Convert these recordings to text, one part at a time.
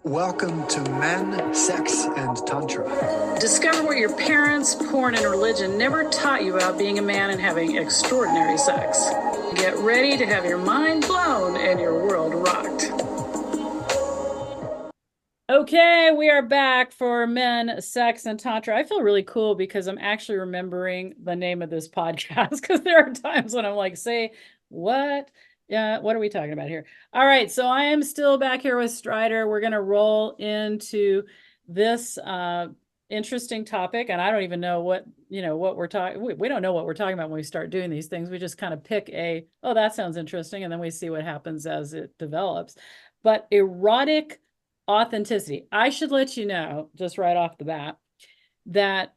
Welcome to Men, Sex, and Tantra. Discover what your parents, porn, and religion never taught you about being a man and having extraordinary sex. Get ready to have your mind blown and your world rocked. Okay, we are back for Men, Sex, and Tantra. I feel really cool because I'm actually remembering the name of this podcast because there are times when I'm like, say, what? Yeah, what are we talking about here? All right, so I am still back here with Strider. We're going to roll into this interesting topic, and I don't even know what we're talking. We don't know what we're talking about when we start doing these things. We just kind of pick oh, that sounds interesting, and then we see what happens as it develops. But erotic authenticity. I should let you know, just right off the bat, that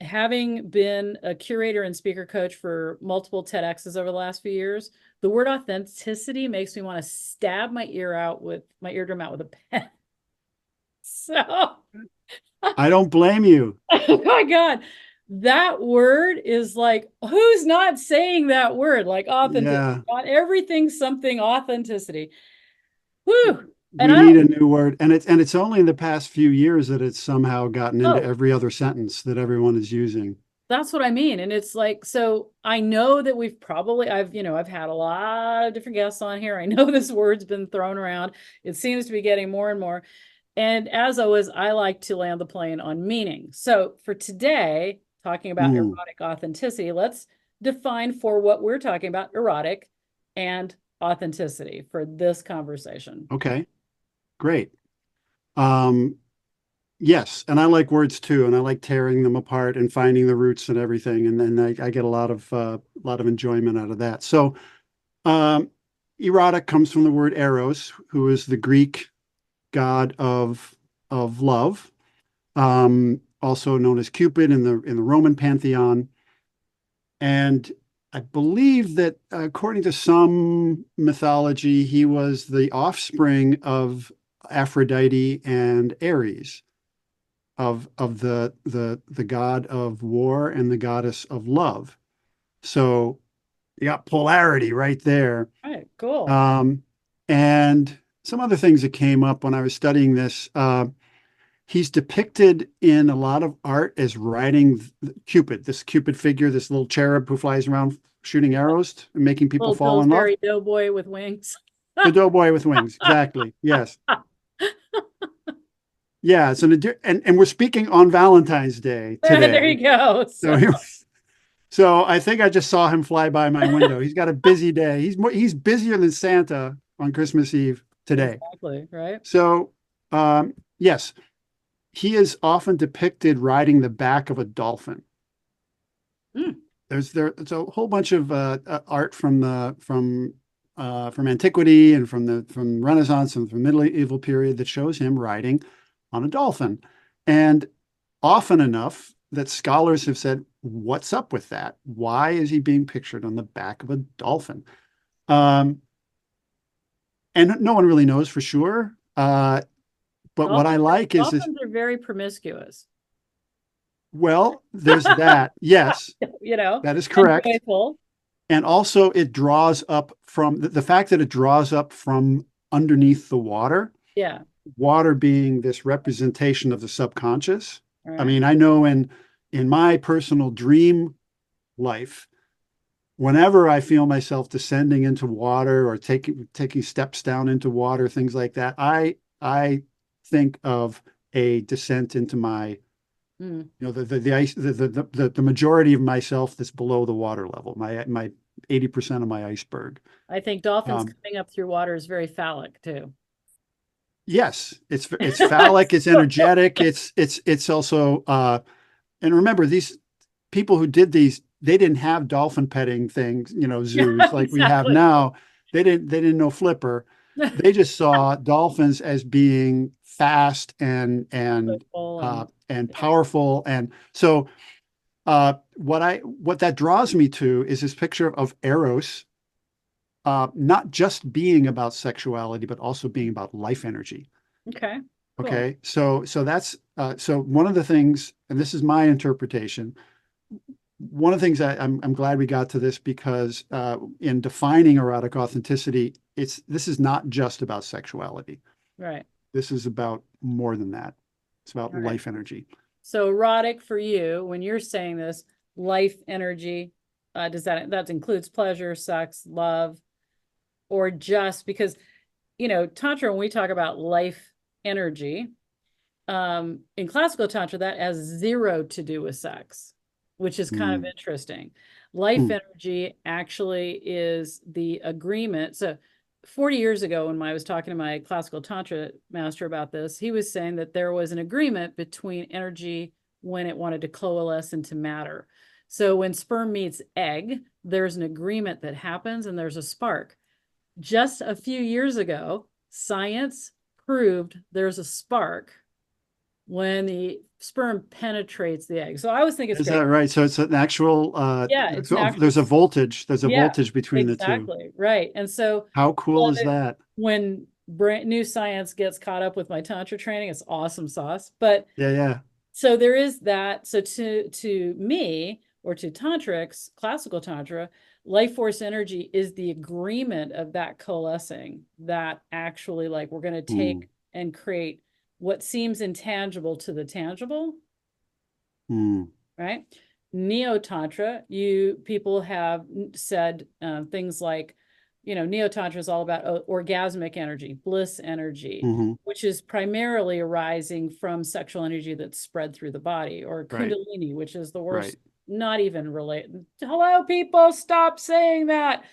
having been a curator and speaker coach for multiple TEDx's over the last few years, the word authenticity makes me want to stab my eardrum out with a pen. So I don't blame you. oh my God. That word is like, who's not saying that word? Like authenticity. Yeah. On everything, something authenticity. Whew. And We I need don't a new word. And it's only in the past few years that it's somehow gotten into know. every other sentence that everyone is using. That's what I mean. And it's like, so I know that I've had a lot of different guests on here. I know this word's been thrown around. It seems to be getting more and more. And as always, I like to land the plane on meaning. So for today, talking about erotic authenticity, let's define for what we're talking about erotic and authenticity for this conversation. Okay, great. Um, yes, and I like words too, and I like tearing them apart and finding the roots and everything, and then I get a lot of enjoyment out of that. So, um, erotic comes from the word eros, who is the Greek god of love, also known as Cupid in the Roman pantheon. And I believe that according to some mythology, he was the offspring of Aphrodite and Ares, of the god of war and the goddess of love. So you got polarity right there. All right, cool. And some other things that came up when I was studying this. He's depicted in a lot of art as riding Cupid, this Cupid figure, this little cherub who flies around shooting arrows and making people fall in love. Pillsbury Doughboy with wings. The doughboy with wings, exactly. Yes. Yeah. And we're speaking on Valentine's Day today. There you go. So I think I just saw him fly by my window. He's got a busy day. He's busier than Santa on Christmas Eve today. Exactly, right? So yes. He is often depicted riding the back of a dolphin. Mm. There's a whole bunch of art from antiquity and from Renaissance and from medieval period that shows him riding on a dolphin, and often enough that scholars have said, "What's up with that? Why is he being pictured on the back of a dolphin?" And no one really knows for sure. But what I like is dolphins are very promiscuous. Well, there's that. Yes, that is correct. And also it draws up from the fact that it draws up from underneath the water. Yeah. Water being this representation of the subconscious. Right. I mean, I know in my personal dream life, whenever I feel myself descending into water or taking steps down into water, things like that, I think of a descent into my, the ice, the majority of myself that's below the water level, my 80% of my iceberg. I think dolphins coming up through water is very phallic too. Yes, it's phallic, it's energetic, it's also and remember, these people who did these, they didn't have dolphin petting things, zoos like we have now. They didn't know Flipper. They just saw dolphins as being fast and powerful. And so what that draws me to is this picture of Eros, not just being about sexuality, but also being about life energy. Okay. Cool. Okay. So that's so one of the things, and this is my interpretation. One of the things I'm glad we got to this because in defining erotic authenticity, this is not just about sexuality. Right. This is about more than that. It's about All right. life energy. So erotic for you, when you're saying this, life energy, does that includes pleasure, sex, love, or just because, Tantra, when we talk about life energy, in classical Tantra, that has zero to do with sex, which is kind of interesting. Life energy actually is the agreement. So 40 years ago, when I was talking to my classical Tantra master about this, he was saying that there was an agreement between energy when it wanted to coalesce into matter. So when sperm meets egg, there's an agreement that happens and there's a spark. Just a few years ago, science proved there's a spark when the sperm penetrates the egg. So I always think it's Is great. that right? So it's an actual, Yeah, it's an actual, there's a voltage. There's a yeah, voltage between the two. exactly. Right. And so How cool is that? when brand new science gets caught up with my Tantra training, it's awesome sauce. But Yeah, yeah. so there is that. So to me, or to tantrics, classical tantra, life force energy is the agreement of that coalescing, that actually like we're going to take and create what seems intangible to the tangible, right? Neo Tantra, people have said things like, Neo Tantra is all about orgasmic energy, bliss energy, which is primarily arising from sexual energy that's spread through the body, or Right. Kundalini, which is the worst, Right. not even related. Hello, people, stop saying that.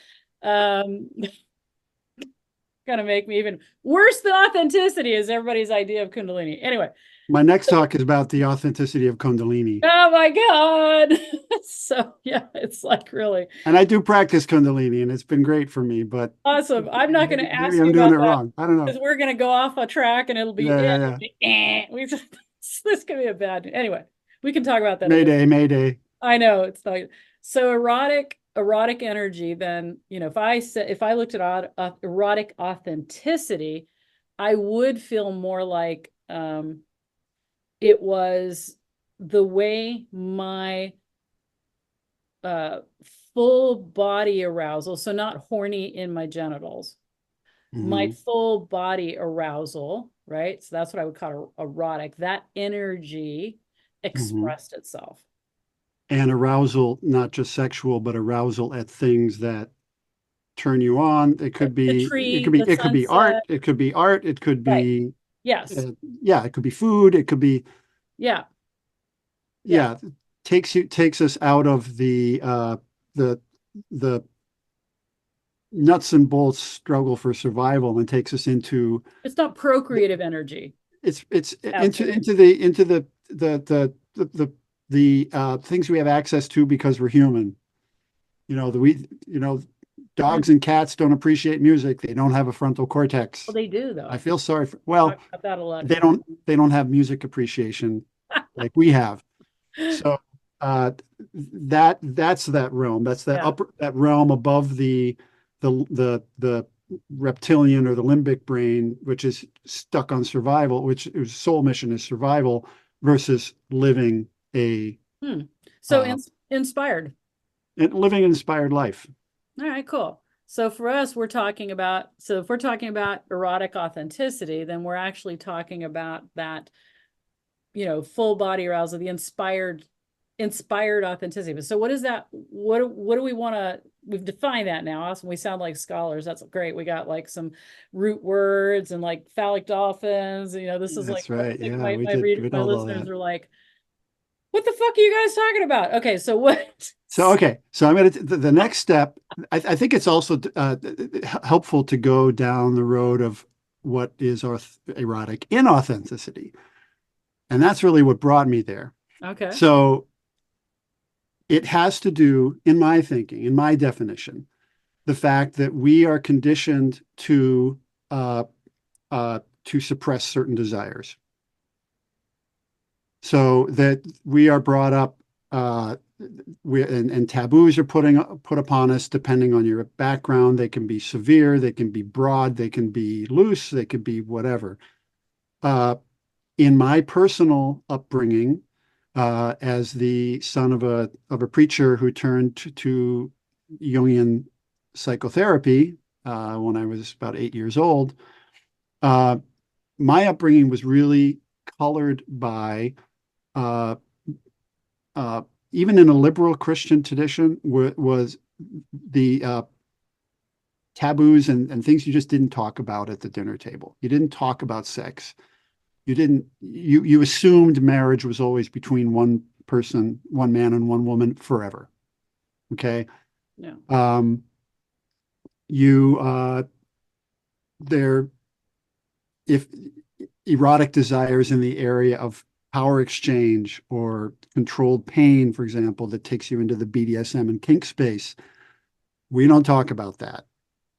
Gonna make me even worse than authenticity is everybody's idea of Kundalini. Anyway, My next talk is about the authenticity of Kundalini. oh my God. So yeah, it's like really And I do practice Kundalini, and it's been great for me, but awesome. I'm not going to maybe ask you I'm doing about it that wrong. I don't know. because we're going to go off a track and it'll be, Yeah, yeah, it'll yeah. be we just, this could be a bad, anyway, we can talk about that. Mayday, mayday. I know it's not, so erotic energy. Then, if I looked at erotic authenticity, I would feel more like, it was the way my full body arousal, so not horny in my genitals, my full body arousal, right? So that's what I would call erotic. That energy expressed itself. And arousal, not just sexual, but arousal at things that turn you on. It could The be, tree, the it could be art. sunset. It could be art. It could Right. be, Yes. yeah, it could be food. It could be, Yeah. yeah, takes us out of the the nuts and bolts struggle for survival and takes us into It's not procreative energy. it's Absolutely. into the things we have access to because we're human. Dogs and cats don't appreciate music. They don't have a frontal cortex. Well, they do though. I feel sorry for, well, Talk about that a lot. they don't have music appreciation like we have. So that's that realm. That's that Yeah. that realm above the reptilian or the limbic brain, which is stuck on survival, which soul mission is survival versus living a So inspired. living an inspired life. All right, cool. So for us, if we're talking about erotic authenticity, then we're actually talking about that, full body arousal, the inspired authenticity. But so what is that? What do we want to, we've defined that now. Awesome. We sound like scholars. That's great. We got like some root words and like phallic dolphins. This is That's like, right. Yeah, my we know all listeners that. are like, what the fuck are you guys talking about? Okay. So what? So I'm going to the next step. I think it's also helpful to go down the road of what is erotic inauthenticity, and that's really what brought me there. Okay. So it has to do, in my thinking, in my definition, the fact that we are conditioned to suppress certain desires. So that we are brought up, and taboos are put upon us depending on your background. They can be severe, they can be broad, they can be loose, they could be whatever. In my personal upbringing, as the son of a preacher who turned to Jungian psychotherapy when I was about 8 years old, my upbringing was really colored by uh, even in a liberal Christian tradition was the taboos and things you just didn't talk about at the dinner table. You didn't talk about sex. You assumed marriage was always between one person, one man and one woman forever. Okay. Yeah. You there if erotic desires in the area of power exchange or controlled pain, for example, that takes you into the BDSM and kink space, we don't talk about that.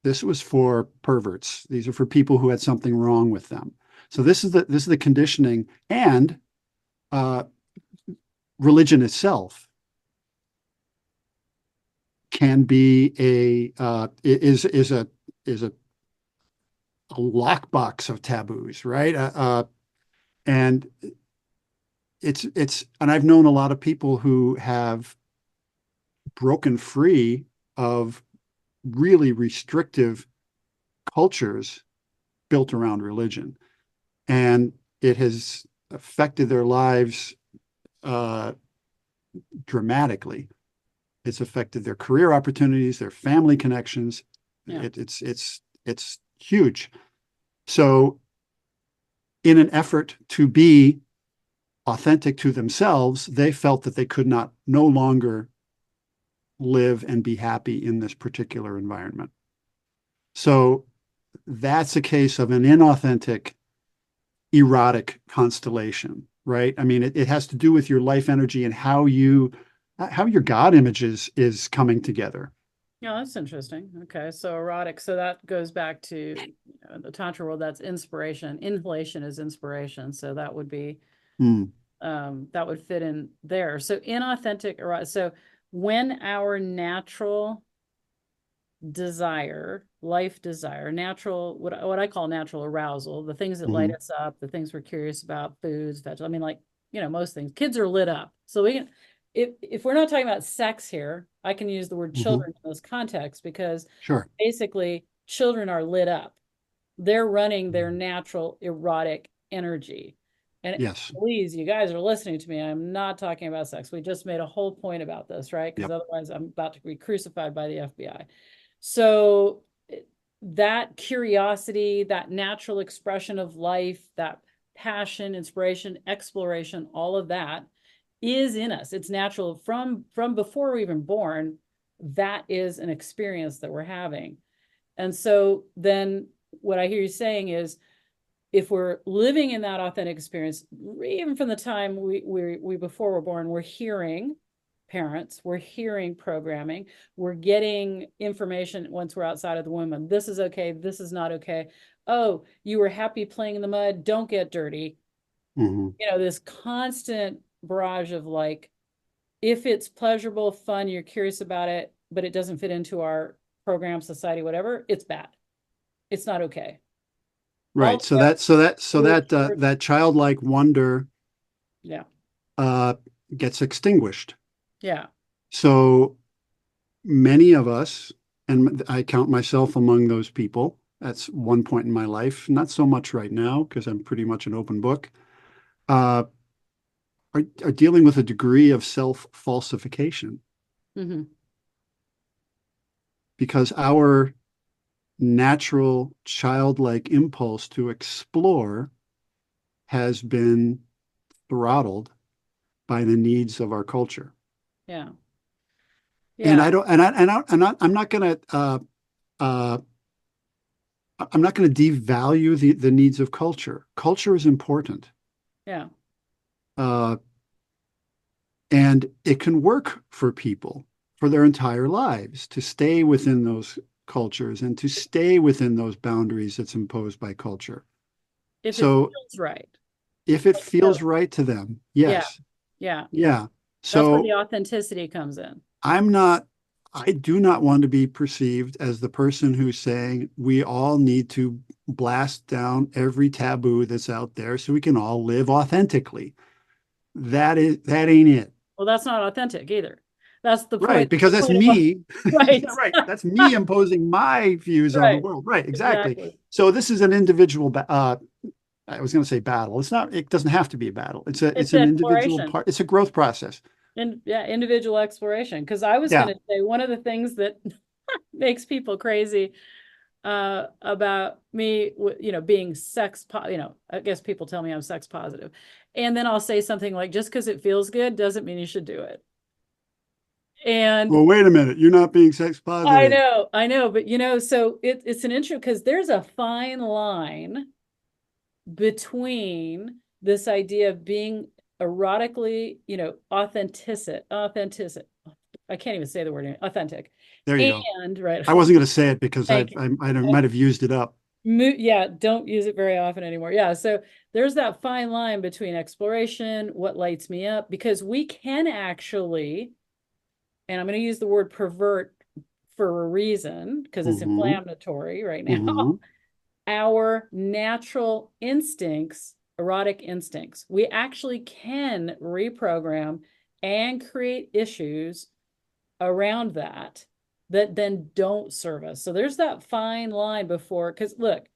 This was for perverts. These are for people who had something wrong with them. So this is the conditioning, and uh, religion itself can be a lockbox of taboos, right? And and I've known a lot of people who have broken free of really restrictive cultures built around religion, and it has affected their lives dramatically. It's affected their career opportunities, their family connections. Yeah. It's huge. So, in an effort to be authentic to themselves, they felt that they could not no longer live and be happy in this particular environment. So that's a case of an inauthentic, erotic constellation, right? I mean, it has to do with your life energy and how your God image is coming together. Yeah, that's interesting. Okay, so erotic. So that goes back to the Tantra world. That's inspiration. Inhalation is inspiration. So that would be that would fit in there. So inauthentic erotic. So when our natural desire, life desire, natural, what I call natural arousal, the things that light us up, the things we're curious about, foods, vegetables. I mean, like, most things. Kids are lit up. So we can, if we're not talking about sex here, I can use the word children in this context because basically children are lit up. They're running their natural erotic energy. And yes, please, you guys are listening to me. I'm not talking about sex. We just made a whole point about this, right? Because otherwise I'm about to be crucified by the FBI. So that curiosity, that natural expression of life, that passion, inspiration, exploration, all of that is in us. It's natural from before we're even born. That is an experience that we're having. And so then what I hear you saying is, if we're living in that authentic experience, even from the time we before we're born, we're hearing parents, we're hearing programming, we're getting information once we're outside of the womb. This is okay, this is not okay. Oh, you were happy playing in the mud, don't get dirty. This constant barrage of like, if it's pleasurable, fun, you're curious about it, but it doesn't fit into our program, society, whatever, it's bad. It's not okay. Right. So that childlike wonder gets extinguished. Yeah. So many of us, and I count myself among those people, that's one point in my life, not so much right now because I'm pretty much an open book, are dealing with a degree of self-falsification. Because our natural childlike impulse to explore has been throttled by the needs of our culture. Yeah. And I'm not going to devalue the needs of culture. Culture is important. Yeah. And it can work for people for their entire lives to stay within those cultures and to stay within those boundaries that's imposed by culture. If it feels right. If it feels right to them, yes. Yeah. So that's where the authenticity comes in. I do not want to be perceived as the person who's saying we all need to blast down every taboo that's out there so we can all live authentically. That ain't it. Well, that's not authentic either. That's the point. Right, because that's me. Right. Right. That's me imposing my views on the world. Right, exactly. So this is an individual I was going to say battle. It's not, it doesn't have to be a battle. It's It's an individual exploration. part. It's a growth process. And yeah, individual exploration. Because I was Yeah. going to say one of the things that makes people crazy about me, being I guess people tell me I'm sex positive. And then I'll say something like, just because it feels good doesn't mean you should do it. And Well, wait a minute. You're not being sex positive. I know, but so it's an intro because there's a fine line between this idea of being erotically, authentic. I can't even say the word authentic. There you go. And right. I wasn't going to say it because Thank you. I might have used it up. Yeah, don't use it very often anymore. Yeah, so there's that fine line between exploration, what lights me up, because we can actually, and I'm going to use the word pervert for a reason because it's Mm-hmm. inflammatory right now. Mm-hmm. Our natural instincts, erotic instincts, we actually can reprogram and create issues around that then don't serve us. So there's that fine line before, because look,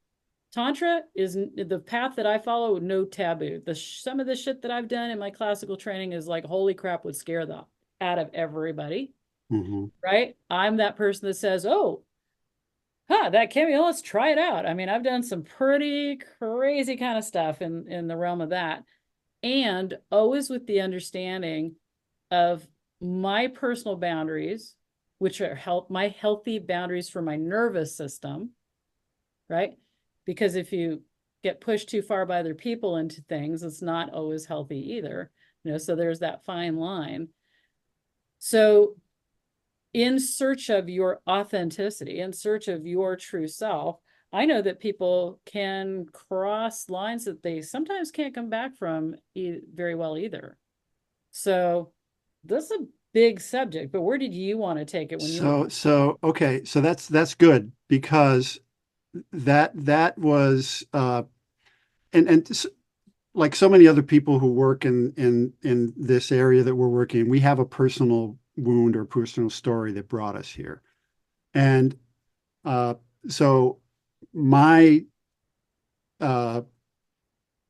Tantra is the path that I follow, no taboo. Some of the shit that I've done in my classical training is like, holy crap, would scare the out of everybody. Mm-hmm. Right? I'm that person that says, oh, that cameo, let's try it out. I mean, I've done some pretty crazy kind of stuff in the realm of that. And always with the understanding of my personal boundaries, which are my healthy boundaries for my nervous system, right? Because if you get pushed too far by other people into things, it's not always healthy either. So there's that fine line. So in search of your authenticity, in search of your true self, I know that people can cross lines that they sometimes can't come back from very well either. So this is a big subject, but where did you want to take it when you were? Okay, so that's good because that was and like so many other people who work in this area that we're working, we have a personal wound or personal story that brought us here. And uh, so my uh,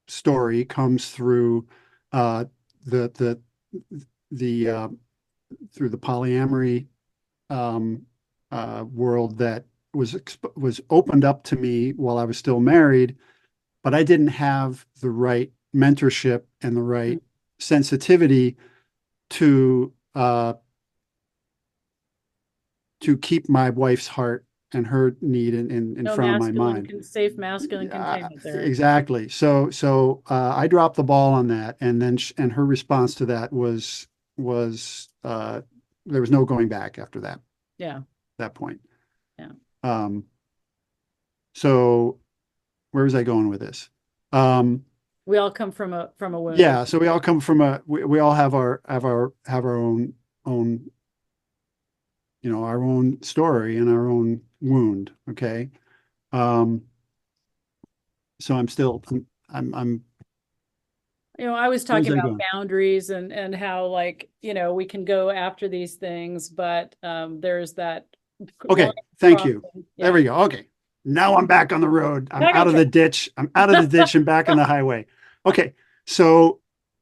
story comes through uh, the the through the polyamory um, world that was opened up to me while I was still married, but I didn't have the right mentorship and the right sensitivity to keep my wife's heart and her need in No front of my mind. safe masculine containment there. Exactly. I dropped the ball on that, and then and her response to that was there was no going back after that. Yeah. That point. Yeah. So where was I going with this? We all come from a wound. Yeah. So we all come from we all have our own our own story and our own wound. Okay. So I'm I was where's talking that about going? boundaries and how we can go after these things, but there's that Okay. line Thank you. crossing. There we go. Okay. Now I'm back on the road. I'm Back out on of track. the ditch. I'm out of the ditch and back on the highway. Okay. So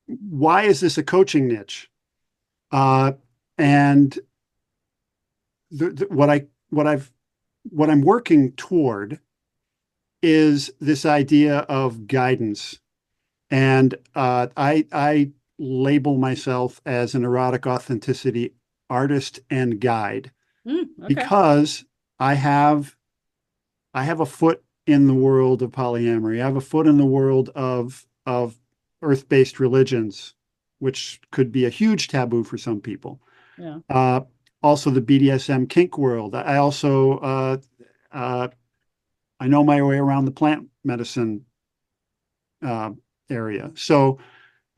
why is this a coaching niche? And what I'm working toward is this idea of guidance. And I label myself as an erotic authenticity artist and guide Okay. because I have a foot in the world of polyamory. I have a foot in the world of earth-based religions, which could be a huge taboo for some people. Yeah. Also the BDSM kink world. I also I know my way around the plant medicine area. So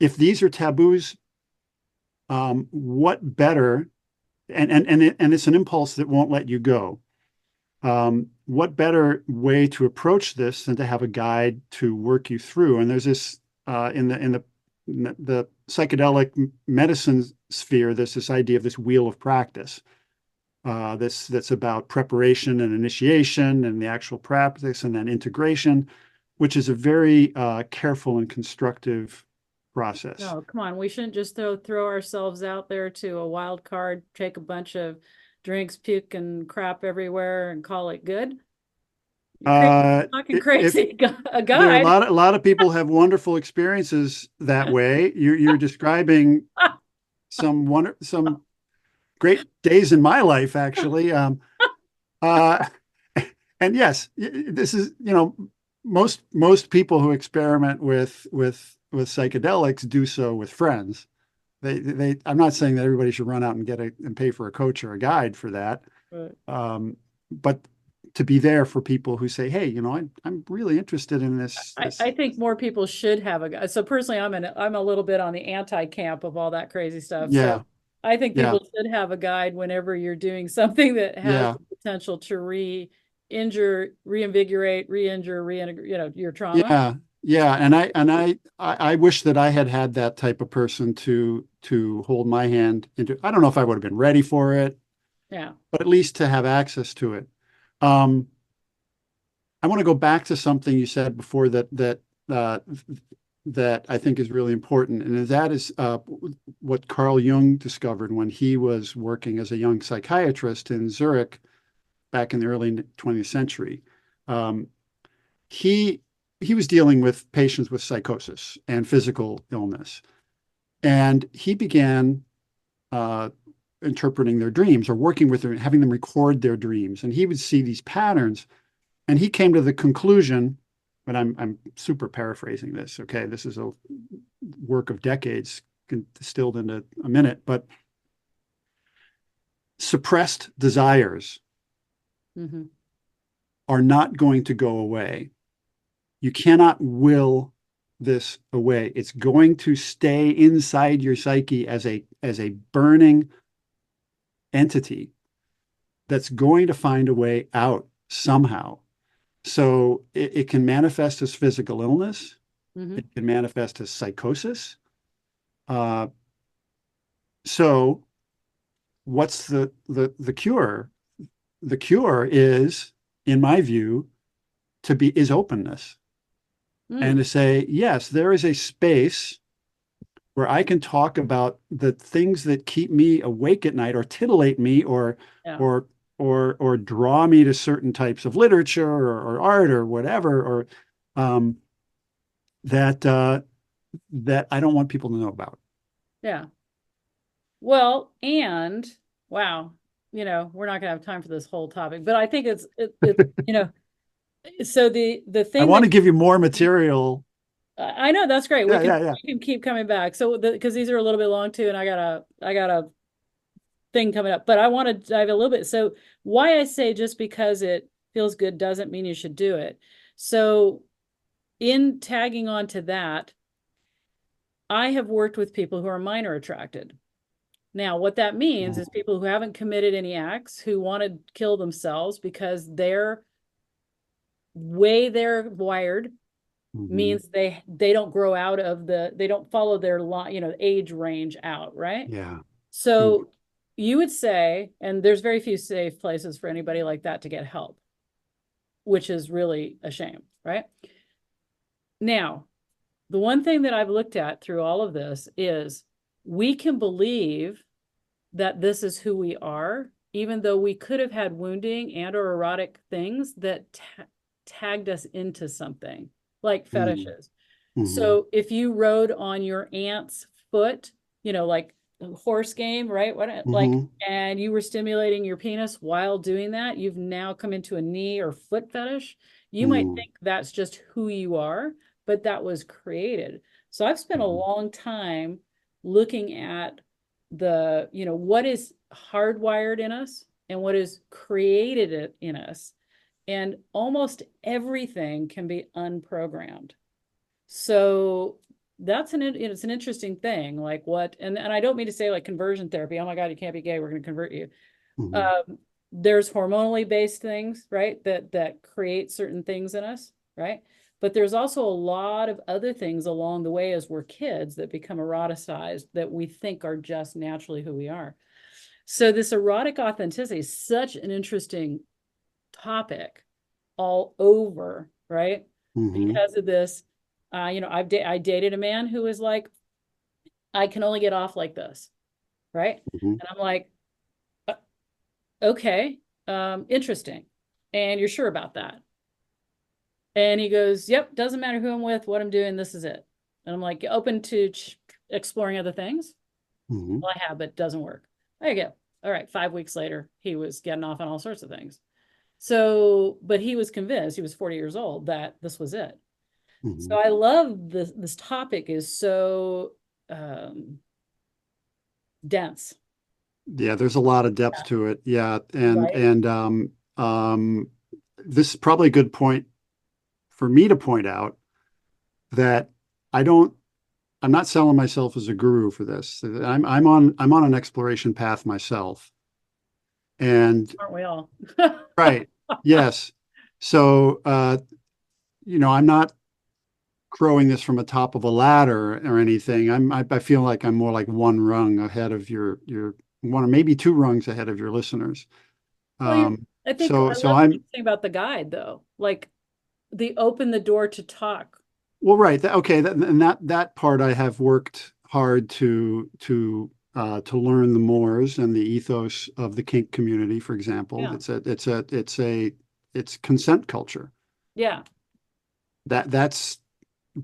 if these are taboos, what better? And it's an impulse that won't let you go. What better way to approach this than to have a guide to work you through? And there's this in the psychedelic medicine sphere. There's this idea of this wheel of practice. That's about preparation and initiation and the actual practice and then integration. which is a very careful and constructive process. No, come on. We shouldn't just throw ourselves out there to a wild card, take a bunch of drinks, puke and crap everywhere and call it good. Fucking If crazy. A there are guide. a lot of people have wonderful experiences that way. You're describing some great days in my life, actually. Uh, and yes, this is, most people who experiment with psychedelics do so with friends. I'm not saying that everybody should run out and and pay for a coach or a guide for that. Right. But to be there for people who say, hey, I'm really interested in this. I think more people should have a guide. So personally, I'm a little bit on the anti-camp of all that crazy stuff. Yeah, So I think yeah, people should have a guide whenever you're doing something that has yeah, the potential to re-injure, reinvigorate, re-injure, your trauma. yeah, yeah. And I wish that I had that type of person to hold my hand into. I don't know if I would have been ready for it, Yeah. but at least to have access to it. Um, I want to go back to something you said before uh, that I think is really important, and that is what Carl Jung discovered when he was working as a young psychiatrist in Zurich back in the early 20th century. Um, he he was dealing with patients with psychosis and physical illness, and he began uh, interpreting their dreams or working with them, having them record their dreams, and he would see these patterns. And he came to the conclusion, but I'm super paraphrasing this. Okay, this is a work of decades distilled into a minute, but suppressed desires Mm-hmm. are not going to go away. You cannot will this away. It's going to stay inside your psyche as a burning entity that's going to find a way out somehow. So it can manifest as physical illness. Mm-hmm. It can manifest as psychosis. Uh, so what's the cure? The cure is, in my view, is openness and Mm. to say, yes, there is a space where I can talk about the things that keep me awake at night or titillate me Yeah. or draw me to certain types of literature or art or whatever, or um, that I don't want people to know about. Yeah. Well, and wow, we're not gonna have time for this whole topic, but I think so the I thing want that to give you more material. I know that's great. Yeah, yeah, yeah. We can keep coming back. So because these are a little bit long too, and I got a thing coming up, but I want to dive a little bit. So why I say just because it feels good doesn't mean you should do it. So in tagging on to that, I have worked with people who are minor attracted. Now, what that means is people who haven't committed any acts, who want to kill themselves because their way they're wired Mm-hmm. means they don't grow out of they don't follow their age range out, right? Yeah. Mm. So you would say, and there's very few safe places for anybody like that to get help, which is really a shame, right? Now, the one thing that I've looked at through all of this is we can believe that this is who we are, even though we could have had wounding and or erotic things that tagged us into something like fetishes. Mm-hmm. So if you rode on your aunt's foot, like a horse game, right? Mm-hmm. And you were stimulating your penis while doing that, you've now come into a knee or foot fetish. You might Mm-hmm. think that's just who you are, but that was created. So I've spent a long time looking at what is hardwired in us and what is created in us. And almost everything can be unprogrammed. So it's an interesting thing. Like and I don't mean to say like conversion therapy. Oh my God, you can't be gay. We're going to convert you. Mm-hmm. There's hormonally based things, right? That create certain things in us, right? But there's also a lot of other things along the way as we're kids that become eroticized that we think are just naturally who we are. So this erotic authenticity is such an interesting topic all over, right? because of this. I dated a man who was like, I can only get off like this, right? And I'm like, okay, interesting. And you're sure about that? And he goes, yep, doesn't matter who I'm with, what I'm doing, this is it. And I'm like, open to exploring other things? Well, I have, but it doesn't work. There you go. All right, 5 weeks later, he was getting off on all sorts of things. So, but he was convinced, he was 40 years old, that this was it. So I love this topic is so dense. Yeah, there's a lot of depth to it. Yeah, Right. this is probably a good point for me to point out that I'm not selling myself as a guru for this. I'm on an exploration path myself. And Aren't we all? right, yes. So I'm not crowing this from the top of a ladder or anything. I feel like I'm more like one rung ahead of your one or maybe two rungs ahead of your listeners. Well, I think I So love what I'm you're saying about the guide, though. Like the open the door to talk. well, right. Okay, and that part I have worked hard to learn the mores and the ethos of the kink community, for example. Yeah. It's consent culture. Yeah. That's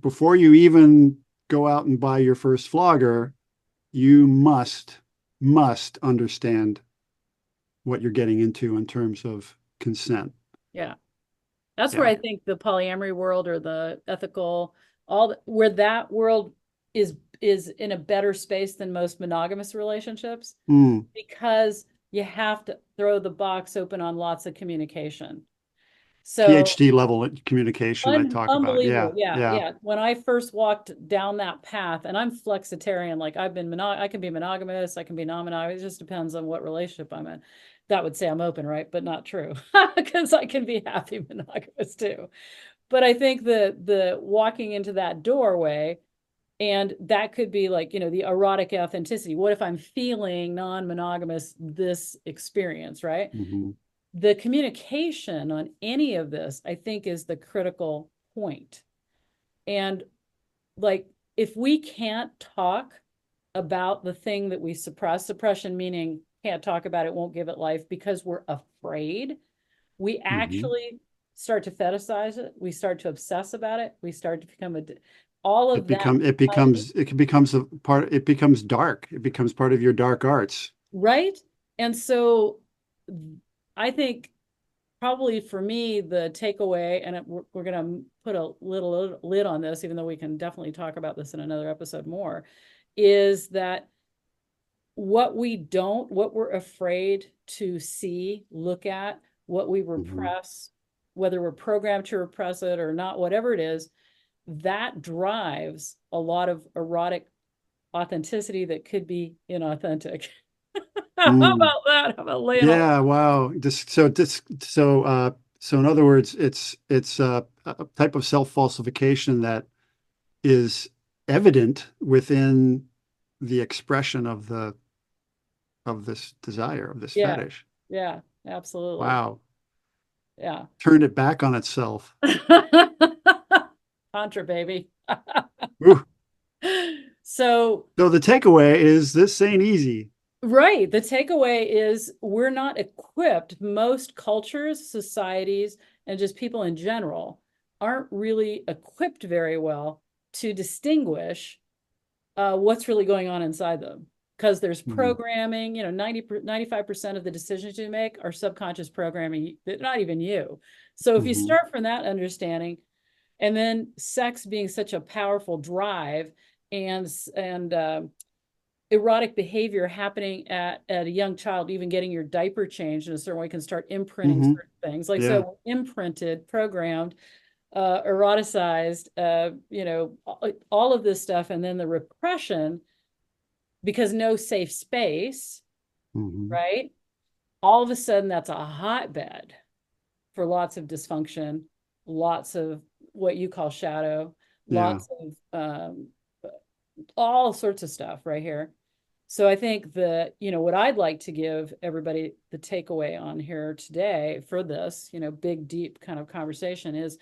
before you even go out and buy your first flogger, you must understand what you're getting into in terms of consent. Yeah. That's where Yeah. I think the polyamory world or the ethical, where that world is in a better space than most monogamous relationships, Mm. because you have to throw the box open on lots of communication. So PhD level communication I talk about. Yeah. unbelievable. Yeah, Yeah. yeah. When I first walked down that path, and I'm flexitarian, like I can be monogamous, I can be non-monogamous. It just depends on what relationship I'm in. That would say I'm open, right? But not true, because I can be happy monogamous too. But I think the walking into that doorway, and that could be like, the erotic authenticity. What if I'm feeling non-monogamous, this experience, right? Mm-hmm. The communication on any of this, I think, is the critical point. And like, if we can't talk about the thing that we suppress, suppression meaning can't talk about it, won't give it life because we're afraid, we Mm-hmm. actually start to fetishize it. We start to obsess about it. We start to become all It of that. become it becomes it becomes a part. It becomes dark. It becomes part of your dark arts. Right. And so I think probably for me, the takeaway, and we're going to put a little lid on this, even though we can definitely talk about this in another episode more, is that what we're afraid to see, look at, what we Mm-hmm. repress, whether we're programmed to repress it or not, whatever it is, that drives a lot of erotic authenticity that could be inauthentic. How Mm. about that? How about laying all? Yeah. Wow. So in other words, it's a type of self-falsification that is evident within the expression of this desire, of this Yeah, fetish. yeah, absolutely. Wow. Yeah. Turned it back on itself. Tantra, baby. Ooh. So, So the takeaway is this ain't easy. right. The takeaway is we're not equipped. Most cultures, societies, and just people in general aren't really equipped very well to distinguish what's really going on inside them. Because there's Mm-hmm. programming, 95% of the decisions you make are subconscious programming, not even you. So if you Mm-hmm. start from that understanding, and then sex being such a powerful drive, and erotic behavior happening at a young child, even getting your diaper changed in a certain way can start imprinting Mm-hmm. certain things. Like, Yeah. so imprinted, programmed, eroticized, all of this stuff. And then the repression, because no safe space, Mm-hmm. right? All of a sudden, that's a hotbed for lots of dysfunction, lots of what you call shadow, Yeah. lots of all sorts of stuff right here. So I think that, what I'd like to give everybody the takeaway on here today for this, big, deep kind of conversation is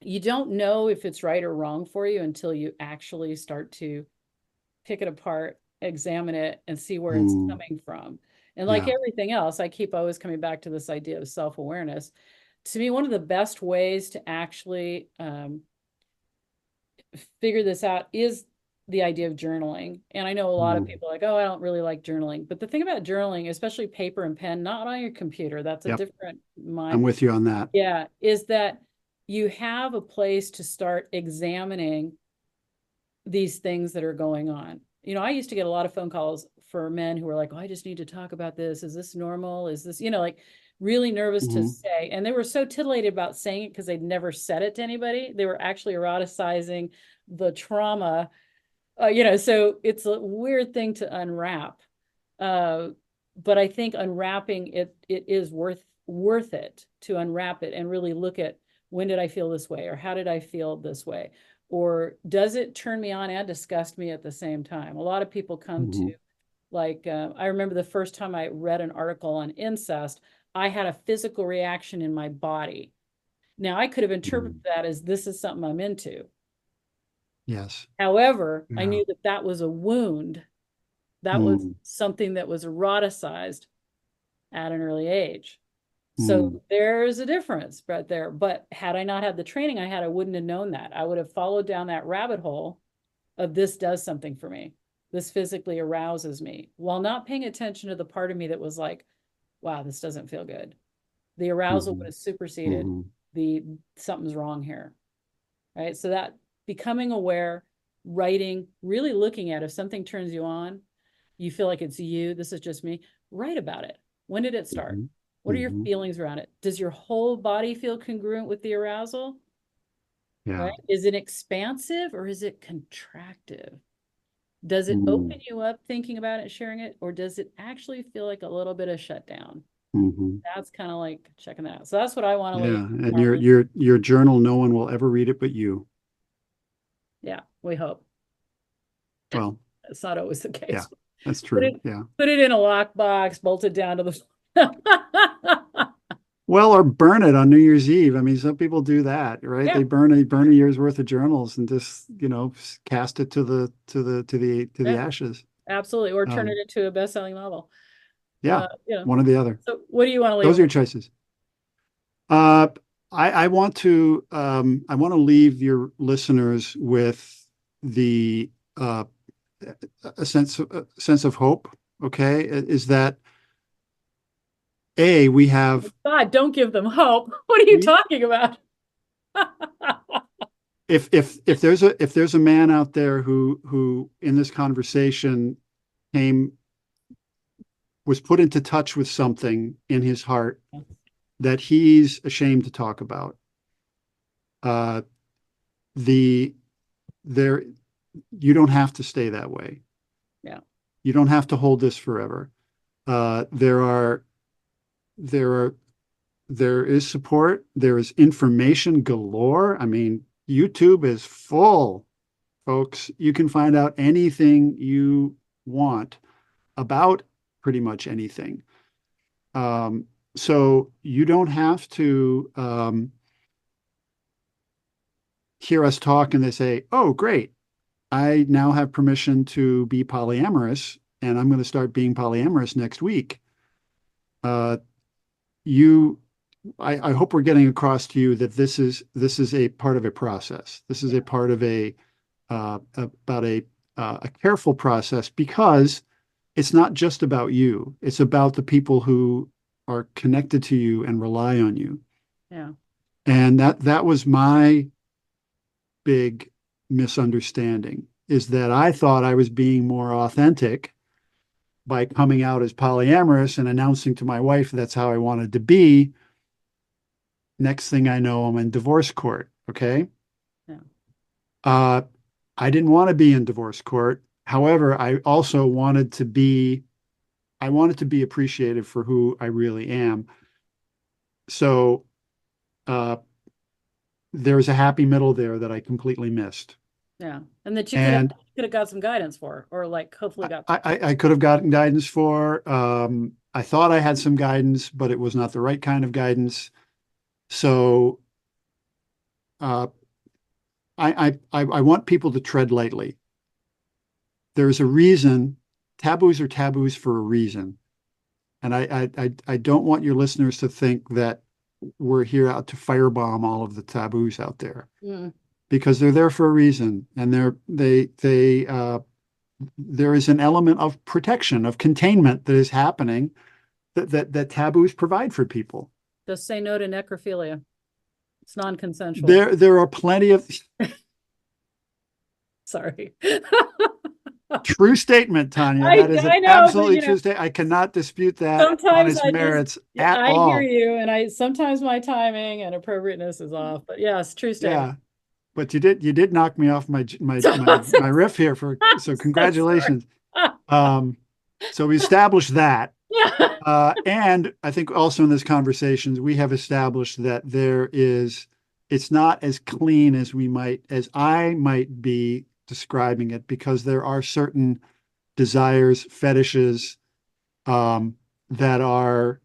you don't know if it's right or wrong for you until you actually start to pick it apart, examine it, and see where it's Mm, coming from. And like yeah. everything else, I keep always coming back to this idea of self-awareness. To me, one of the best ways to actually figure this out is the idea of journaling. And I know a lot of Mm, people are like, oh, I don't really like journaling. But the thing about journaling, especially paper and pen, not on your computer, that's a yep. different I'm mind. with you on that. Yeah, is that you have a place to start examining these things that are going on. You know, I used to get a lot of phone calls for men who were like, oh, I just need to talk about this. Is this normal? Is this, like really nervous to Hmm. say. And they were so titillated about saying it because they'd never said it to anybody. They were actually eroticizing the trauma, so it's a weird thing to unwrap. Uh, but I think unwrapping it is worth it to unwrap it and really look at, when did I feel this way, or how did I feel this way, or does it turn me on and disgust me at the same time? A lot of people come to, Hmm. like, I remember the first time I read an article on incest, I had a physical reaction in my body. Now I could have interpreted Mm, that as, this is something I'm into. yes. However, I Yeah. knew that that was a wound. That was Mm, something that was eroticized at an early age. So mm, there's a difference right there. But had I not had the training I had, I wouldn't have known that. I would have followed down that rabbit hole of, this does something for me. This physically arouses me, while not paying attention to the part of me that was like, wow, this doesn't feel good. The arousal would hmm. have superseded Hmm. the, something's wrong here. Right. So that becoming aware, writing, really looking at, if something turns you on, you feel like it's you, this is just me, write about it. When did it start? Hmm. What are your Hmm. feelings around it? Does your whole body feel congruent with the arousal? Right? Yeah. Is it expansive or is it contractive? Does it open Mm, you up thinking about it, sharing it, or does it actually feel like a little bit of shutdown? hmm. That's kind of like checking that out. So that's what I want to leave Yeah. And our, your journal, no one will ever read it but you. yeah, we hope. Well, It's not always the yeah, case. that's Put true. it Yeah. put it in a lockbox, bolt it down to the Well, or burn it on New Year's Eve. I mean, some people do that, right? yeah, They burn a year's worth of journals and just, cast it to the yeah, ashes. absolutely. Or turn it Um, into a best-selling novel. yeah, You know. one or the other. So what do you want to leave Those are them your choices. Uh, I want to leave your listeners with the a sense of hope. Okay, is that we have with? God, don't give them hope. What are you we talking about? if there's a man out there who in this conversation came was put into touch with something in his heart that he's ashamed to talk about, uh, the there you don't have to stay that way. Yeah, You don't have to hold this forever. Uh, there are there are there is support. There is information galore. I mean, YouTube is full, folks. You can find out anything you want about pretty much anything. Um, so you don't have to hear us talk and they say, "Oh, great! I now have permission to be polyamorous, and I'm going to start being polyamorous next week." Uh, you I hope we're getting across to you that this is a part of a process. This is yeah, a part of about a careful process, because it's not just about you. It's about the people who are connected to you and rely on you. yeah, And that was my big misunderstanding, is that I thought I was being more authentic by coming out as polyamorous and announcing to my wife that's how I wanted to be. Next thing I know, I'm in divorce court. Okay. yeah, Uh, I didn't want to be in divorce court. However, I wanted to be appreciated for who I really am. So uh, there's a happy middle there that I completely missed. yeah. And that And could have got some guidance for, or like hopefully got some. I could have gotten guidance for. I thought I had some guidance, but it was not the right kind of guidance. So I want people to tread lightly. There's a reason. Taboos are taboos for a reason. And I don't want your listeners to think that we're here out to firebomb all of the taboos out there, Mm. because they're there for a reason. And there is an element of protection, of containment that is happening that taboos provide for people. Just say no to necrophilia. It's non-consensual. There are plenty of Sorry. true statement, Tanja. That is an I know, absolutely but, true statement. I cannot dispute that on sometimes its I merits just, at I all. hear you, and sometimes my timing and appropriateness is off. But yes, true statement. Yeah, but you did knock me off my riff here so congratulations. So we established that. Yeah. And I think also in this conversation, we have established that it's not as clean as I might be describing it, because there are certain desires, fetishes, that are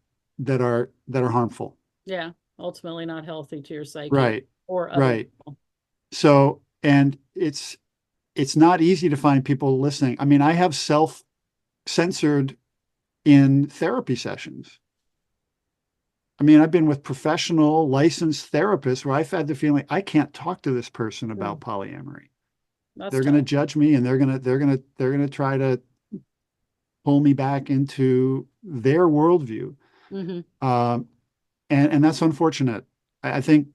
harmful. Yeah. Ultimately not healthy to your psyche Right, or other right. people. So, and it's not easy to find people listening. I mean, I have self-censored in therapy sessions. I mean, I've been with professional licensed therapists where I've had the feeling I can't talk to this person about polyamory. That's They're going to tough. judge me, and they're going to try to pull me back into their worldview. Mm-hmm. And that's unfortunate. I think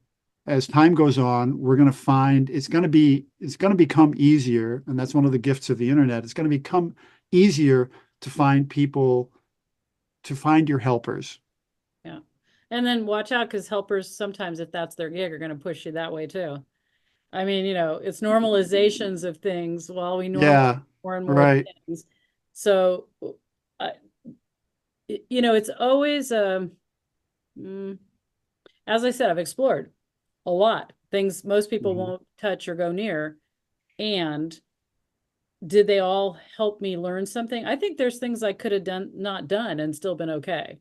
as time goes on, we're going to find it's going to become easier. And that's one of the gifts of the internet. It's going to become easier to find people, to find your helpers. Yeah. And then watch out, because helpers sometimes, if that's their gig, are going to push you that way too. I mean, it's normalizations of things while we normalize Yeah, more and more right. things. So, uh, it's always, mm, as I said, I've explored a lot things most people Mhm. won't touch or go near. And did they all help me learn something? I think there's things I could have not done and still been okay.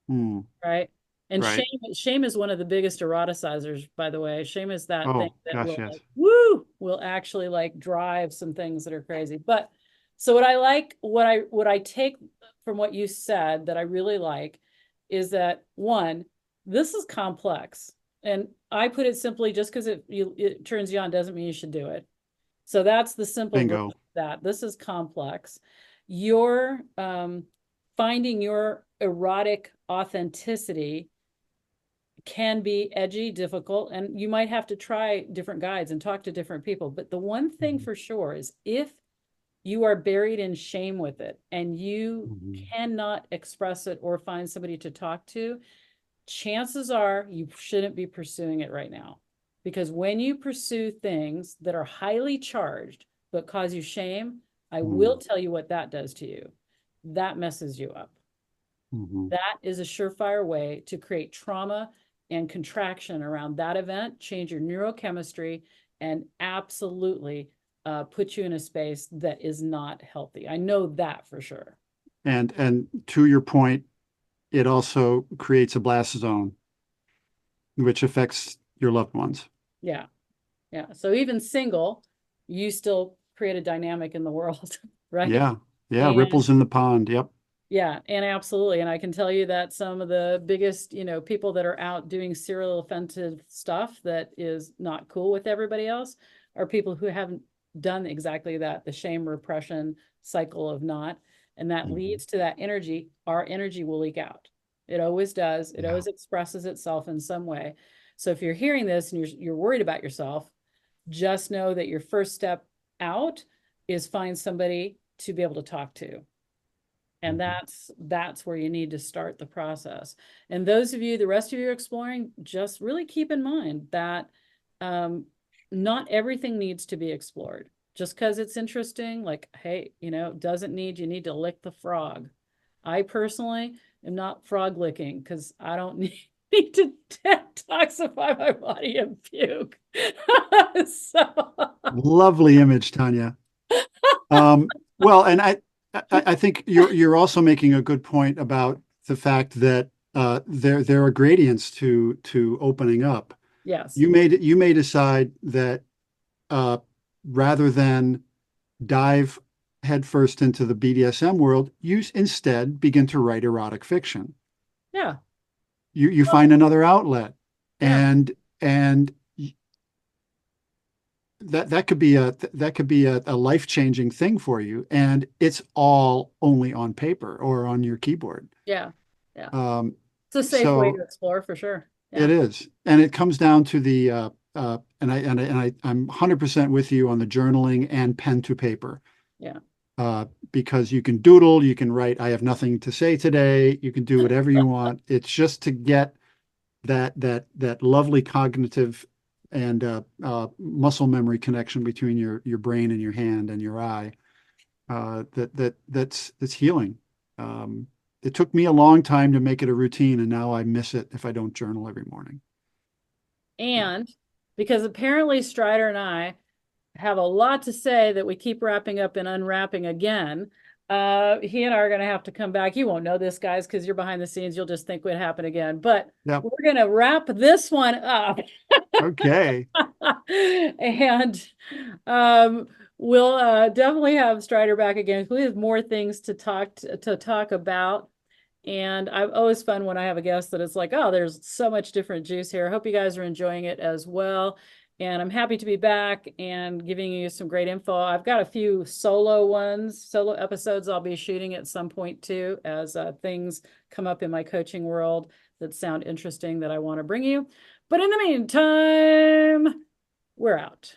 Mm, Right. And right. shame is one of the biggest eroticizers, by the way. Shame is that thing Oh, that gosh, will yes. like, will actually like drive some things that are crazy. But so what I take from what you said that I really like is that, one, this is complex. And I put it simply, just because it turns you on doesn't mean you should do it. So that's the simple version Bingo. of that. This is complex. You're finding your erotic authenticity can be edgy, difficult, and you might have to try different guides and talk to different people. But the one thing Mhm. for sure is, if you are buried in shame with it and you Mhm. cannot express it or find somebody to talk to, chances are you shouldn't be pursuing it right now. Because when you pursue things that are highly charged but cause you shame, I will Mhm. tell you what that does to you. That messes you up. Mhm. That is a surefire way to create trauma and contraction around that event, change your neurochemistry, and absolutely put you in a space that is not healthy. I know that for sure. And to your point, it also creates a blast zone, which affects your loved ones. Yeah. Yeah. So even single, you still create a dynamic in the world, right? Yeah. Yeah. And Ripples in the pond. Yep. yeah, and absolutely. And I can tell you that some of the biggest, people that are out doing serial offensive stuff that is not cool with everybody else are people who haven't done exactly that, the shame repression cycle of not. And that Mhm. leads to that energy. Our energy will leak out. It always does. It Yeah. always expresses itself in some way. So if you're hearing this and you're worried about yourself, just know that your first step out is find somebody to be able to talk to. And Mhm. that's where you need to start the process. And those of you, the rest of you exploring, just really keep in mind that not everything needs to be explored. Just because it's interesting, like, hey, doesn't you need to lick the frog. I personally am not frog licking, because I don't need to detoxify my body and puke. So Lovely image, Tanja. Well, and I think you're also making a good point about the fact that there are gradients to opening up. Yes. You may decide that rather than dive headfirst into the BDSM world, you instead begin to write erotic fiction. Yeah. You find another outlet, Yeah. and that could be a life-changing thing for you, and it's all only on paper or on your keyboard. Yeah. Yeah. Um, It's a safe way to so explore for sure. it Yeah. is, and it comes down to the I'm 100% with you on the journaling and pen to paper. Yeah. Because you can doodle, you can write, I have nothing to say today. You can do whatever you want. It's just to get that lovely cognitive and muscle memory connection between your brain and your hand and your eye. That's healing. It took me a long time to make it a routine, and now I miss it if I don't journal every morning. And because apparently Strider and I have a lot to say that we keep wrapping up and unwrapping again. He and I are going to have to come back. You won't know this, guys, because you're behind the scenes. You'll just think it would happen again. But Yep. we're going to wrap this one up. Okay. And we'll definitely have Strider back again. We have more things to talk about. And I've always fun when I have a guest that it's like, oh, there's so much different juice here. I hope you guys are enjoying it as well. And I'm happy to be back and giving you some great info. I've got a few solo episodes I'll be shooting at some point too, as things come up in my coaching world that sound interesting that I want to bring you. But in the meantime, we're out.